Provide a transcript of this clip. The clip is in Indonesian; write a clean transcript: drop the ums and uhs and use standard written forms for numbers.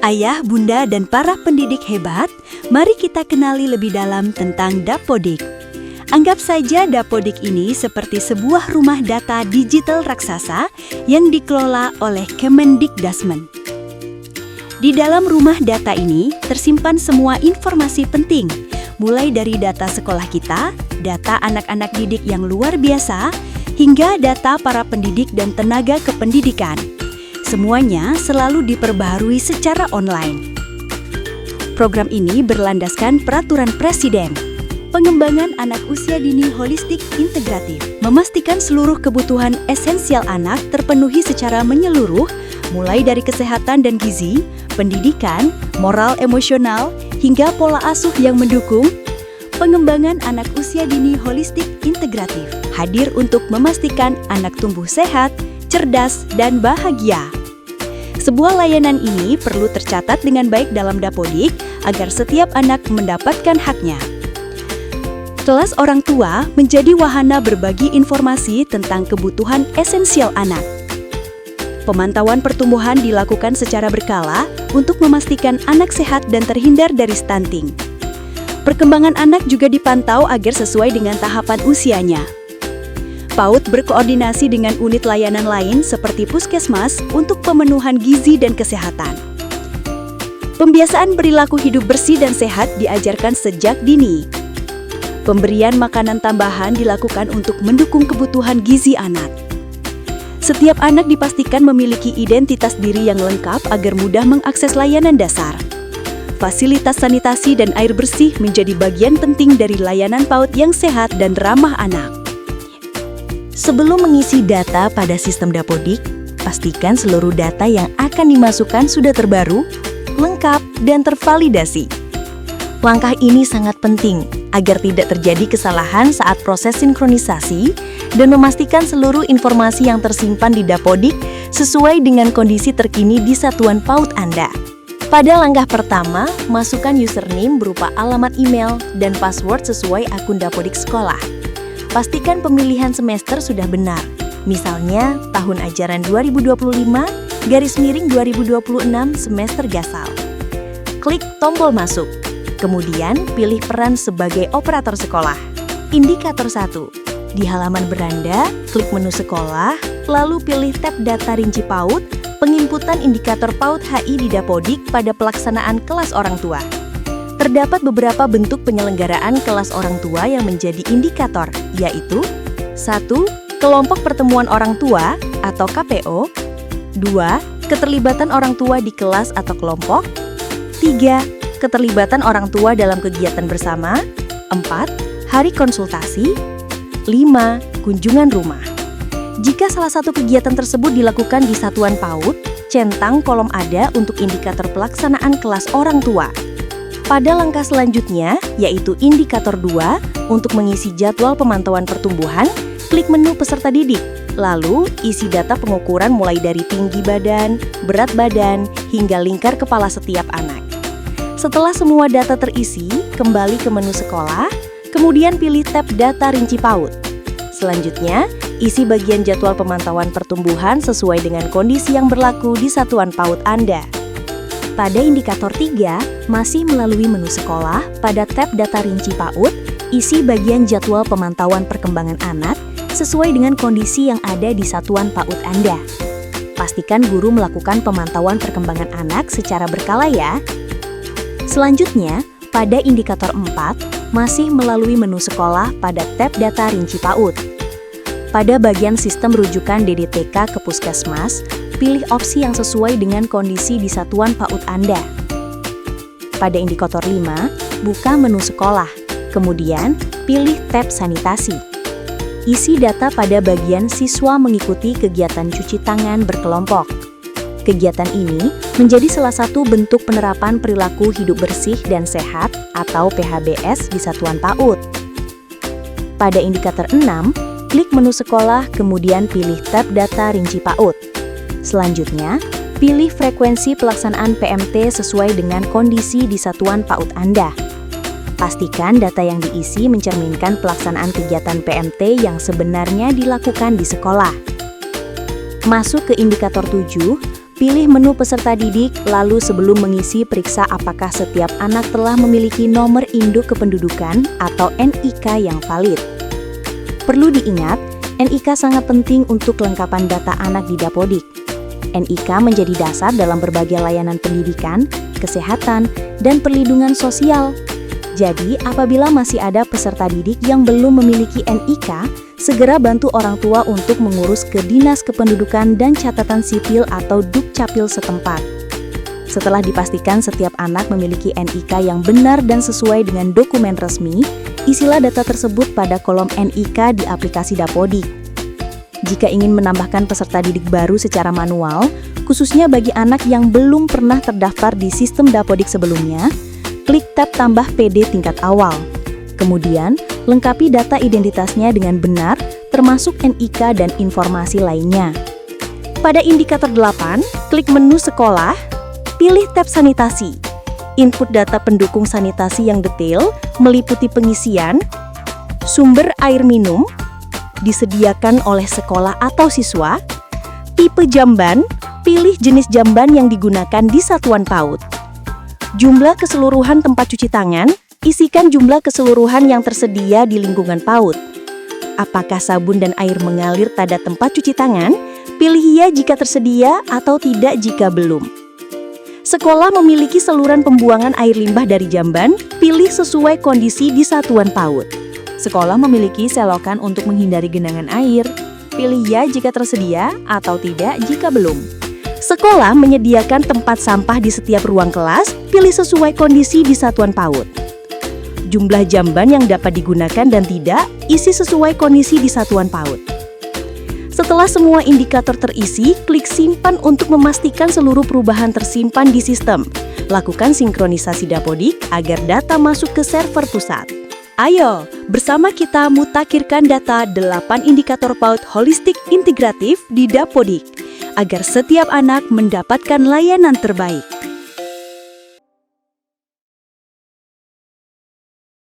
Ayah, bunda, dan para pendidik hebat, mari kita kenali lebih dalam tentang Dapodik. Anggap saja Dapodik ini seperti sebuah rumah data digital raksasa yang dikelola oleh Kemendikdasmen. Di dalam rumah data ini tersimpan semua informasi penting, mulai dari data sekolah kita, data anak-anak didik yang luar biasa, hingga data para pendidik dan tenaga kependidikan. Semuanya selalu diperbaharui secara online. Program ini berlandaskan Peraturan Presiden. Pengembangan anak usia dini holistik integratif memastikan seluruh kebutuhan esensial anak terpenuhi secara menyeluruh, mulai dari kesehatan dan gizi, pendidikan, moral emosional, hingga pola asuh yang mendukung. Pengembangan anak usia dini holistik integratif hadir untuk memastikan anak tumbuh sehat, cerdas, dan bahagia. Sebuah layanan ini perlu tercatat dengan baik dalam Dapodik agar setiap anak mendapatkan haknya. Kelas orang tua menjadi wahana berbagi informasi tentang kebutuhan esensial anak. Pemantauan pertumbuhan dilakukan secara berkala untuk memastikan anak sehat dan terhindar dari stunting. Perkembangan anak juga dipantau agar sesuai dengan tahapan usianya. PAUD berkoordinasi dengan unit layanan lain seperti puskesmas untuk pemenuhan gizi dan kesehatan. Pembiasaan perilaku hidup bersih dan sehat diajarkan sejak dini. Pemberian makanan tambahan dilakukan untuk mendukung kebutuhan gizi anak. Setiap anak dipastikan memiliki identitas diri yang lengkap agar mudah mengakses layanan dasar. Fasilitas sanitasi dan air bersih menjadi bagian penting dari layanan PAUD yang sehat dan ramah anak. Sebelum mengisi data pada sistem Dapodik, pastikan seluruh data yang akan dimasukkan sudah terbaru, lengkap, dan tervalidasi. Langkah ini sangat penting agar tidak terjadi kesalahan saat proses sinkronisasi dan memastikan seluruh informasi yang tersimpan di Dapodik sesuai dengan kondisi terkini di satuan PAUD Anda. Pada langkah pertama, masukkan username berupa alamat email dan password sesuai akun Dapodik sekolah. Pastikan pemilihan semester sudah benar. Misalnya, tahun ajaran 2025/2026 semester Gasal. Klik tombol masuk. Kemudian, pilih peran sebagai operator sekolah. Indikator 1. Di halaman beranda, klik menu sekolah, lalu pilih tab data rinci PAUD, penginputan indikator PAUD HI di Dapodik pada pelaksanaan kelas orang tua. Terdapat beberapa bentuk penyelenggaraan kelas orang tua yang menjadi indikator, yaitu 1. Kelompok pertemuan orang tua atau KPO. 2. Keterlibatan orang tua di kelas atau kelompok. 3. Keterlibatan orang tua dalam kegiatan bersama. 4. Hari konsultasi. 5. Kunjungan rumah. Jika salah satu kegiatan tersebut dilakukan di satuan PAUD, centang kolom ada untuk indikator pelaksanaan kelas orang tua. Pada langkah selanjutnya, yaitu indikator 2, untuk mengisi jadwal pemantauan pertumbuhan, klik menu peserta didik. Lalu, isi data pengukuran mulai dari tinggi badan, berat badan, hingga lingkar kepala setiap anak. Setelah semua data terisi, kembali ke menu sekolah, kemudian pilih tab data rinci PAUD. Selanjutnya, isi bagian jadwal pemantauan pertumbuhan sesuai dengan kondisi yang berlaku di satuan PAUD Anda. Pada indikator 3, masih melalui menu sekolah, pada tab data rinci PAUD, isi bagian jadwal pemantauan perkembangan anak sesuai dengan kondisi yang ada di satuan PAUD Anda. Pastikan guru melakukan pemantauan perkembangan anak secara berkala ya. Selanjutnya, pada indikator 4, masih melalui menu sekolah pada tab data rinci PAUD. Pada bagian sistem rujukan DDTK ke puskesmas, pilih opsi yang sesuai dengan kondisi di satuan PAUD Anda. Pada indikator 5, buka menu sekolah, kemudian pilih tab sanitasi. Isi data pada bagian siswa mengikuti kegiatan cuci tangan berkelompok. Kegiatan ini menjadi salah satu bentuk penerapan perilaku hidup bersih dan sehat atau PHBS di satuan PAUD. Pada indikator 6, klik menu sekolah, kemudian pilih tab data rinci PAUD. Selanjutnya, pilih frekuensi pelaksanaan PMT sesuai dengan kondisi di satuan PAUD Anda. Pastikan data yang diisi mencerminkan pelaksanaan kegiatan PMT yang sebenarnya dilakukan di sekolah. Masuk ke indikator 7, Pilih menu peserta didik, lalu sebelum mengisi periksa apakah setiap anak telah memiliki nomor induk kependudukan atau NIK yang valid. Perlu diingat, NIK sangat penting untuk kelengkapan data anak di Dapodik. NIK menjadi dasar dalam berbagai layanan pendidikan, kesehatan, dan perlindungan sosial. Jadi, apabila masih ada peserta didik yang belum memiliki NIK, segera bantu orang tua untuk mengurus ke Dinas Kependudukan dan Catatan Sipil atau Dukcapil setempat. Setelah dipastikan setiap anak memiliki NIK yang benar dan sesuai dengan dokumen resmi, isilah data tersebut pada kolom NIK di aplikasi Dapodik. Jika ingin menambahkan peserta didik baru secara manual, khususnya bagi anak yang belum pernah terdaftar di sistem Dapodik sebelumnya, klik tab tambah PD tingkat awal. Kemudian, lengkapi data identitasnya dengan benar, termasuk NIK dan informasi lainnya. Pada indikator 8, klik menu sekolah, pilih tab sanitasi. Input data pendukung sanitasi yang detail meliputi pengisian, sumber air minum, disediakan oleh sekolah atau siswa, tipe jamban, pilih jenis jamban yang digunakan di satuan PAUD. Jumlah keseluruhan tempat cuci tangan, isikan jumlah keseluruhan yang tersedia di lingkungan PAUD. Apakah sabun dan air mengalir pada tempat cuci tangan? Pilih iya jika tersedia atau tidak jika belum. Sekolah memiliki saluran pembuangan air limbah dari jamban, pilih sesuai kondisi di satuan PAUD. Sekolah memiliki selokan untuk menghindari genangan air, pilih ya jika tersedia atau tidak jika belum. Sekolah menyediakan tempat sampah di setiap ruang kelas, pilih sesuai kondisi di satuan PAUD. Jumlah jamban yang dapat digunakan dan tidak, isi sesuai kondisi di satuan PAUD. Setelah semua indikator terisi, klik simpan untuk memastikan seluruh perubahan tersimpan di sistem. Lakukan sinkronisasi Dapodik agar data masuk ke server pusat. Ayo, bersama kita mutakhirkan data 8 indikator PAUD holistik integratif di Dapodik, agar setiap anak mendapatkan layanan terbaik.